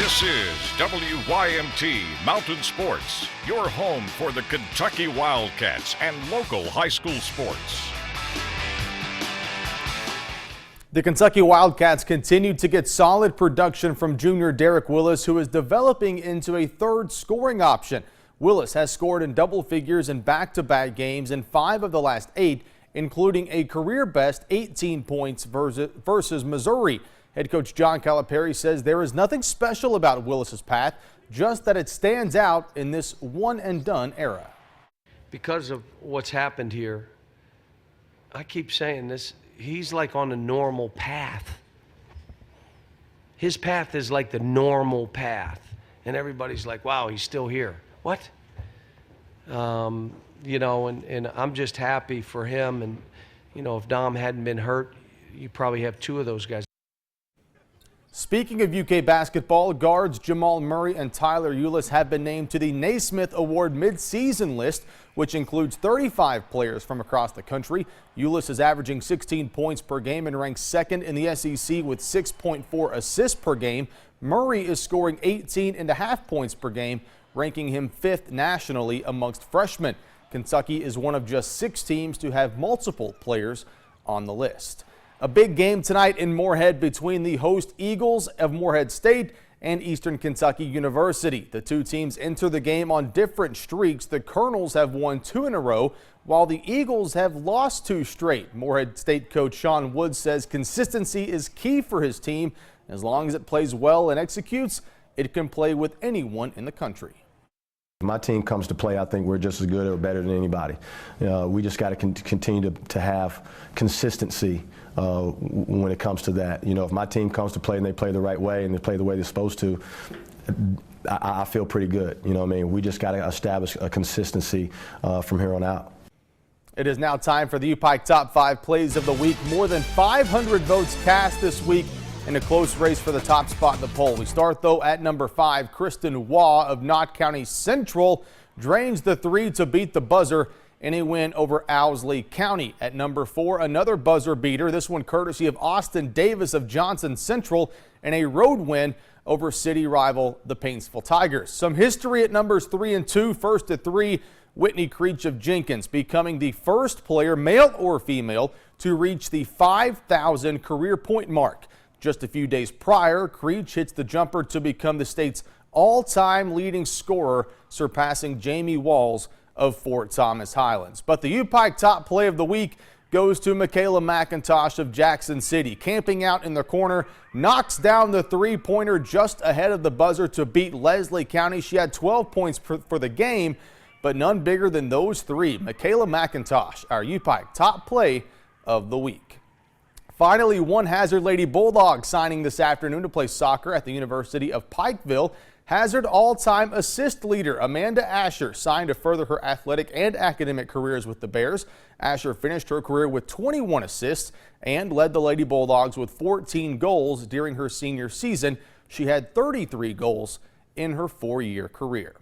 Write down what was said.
This is WYMT Mountain Sports, your home for the Kentucky Wildcats and local high school sports. The Kentucky Wildcats continued to get solid production from junior Derek Willis, who is developing into a third scoring option. Willis has scored in double figures in back-to-back games in 5 of the last 8, including a career-best 18 points versus Missouri. Head coach John Calipari says there is nothing special about Willis's path, just that it stands out in this one-and-done era. Because of what's happened here, I keep saying this, he's like on a normal path. His path is like the normal path. And everybody's like, wow, he's still here. What? You know, and I'm just happy for him. And, you know, if Dom hadn't been hurt, you probably have 2 of those guys. Speaking of UK basketball, guards Jamal Murray and Tyler Ulis have been named to the Naismith Award mid-season list, which includes 35 players from across the country. Ulis is averaging 16 points per game and ranks second in the SEC with 6.4 assists per game. Murray is scoring 18.5 points per game, ranking him 5th nationally amongst freshmen. Kentucky is one of just 6 teams to have multiple players on the list. A big game tonight in Moorhead between the host Eagles of Moorhead State and Eastern Kentucky University. The 2 teams enter the game on different streaks. The Colonels have won 2 in a row, while the Eagles have lost 2 straight. Moorhead State coach Sean Woods says consistency is key for his team. As long as it plays well and executes, it can play with anyone in the country. My team comes to play, I think we're just as good or better than anybody. We just got to continue to have consistency when it comes to that. You know, if my team comes to play and they play the right way and they play the way they're supposed to, I feel pretty good. You know what I mean? We just got to establish a consistency from here on out. It is now time for the UPike Top 5 Plays of the Week. More than 500 votes cast this week in a close race for the top spot in the poll. We start, though, at number 5. Kristen Waugh of Knott County Central drains the 3 to beat the buzzer in a win over Owsley County. At number 4, another buzzer beater, this one courtesy of Austin Davis of Johnson Central, in a road win over city rival the Paintsville Tigers. Some history at numbers 3 and 2. First at 3, Whitney Creech of Jenkins, becoming the first player, male or female, to reach the 5,000 career point mark. Just a few days prior, Creech hits the jumper to become the state's all-time leading scorer, surpassing Jamie Walls of Fort Thomas Highlands. But the UPike Top Play of the Week goes to Michaela McIntosh of Jackson City. Camping out in the corner, knocks down the 3-pointer just ahead of the buzzer to beat Leslie County. She had 12 points for the game, but none bigger than those 3. Michaela McIntosh, our UPike Top Play of the Week. Finally, one Hazard Lady Bulldog signing this afternoon to play soccer at the University of Pikeville. Hazard all-time assist leader Amanda Asher signed to further her athletic and academic careers with the Bears. Asher finished her career with 21 assists and led the Lady Bulldogs with 14 goals during her senior season. She had 33 goals in her 4-year career.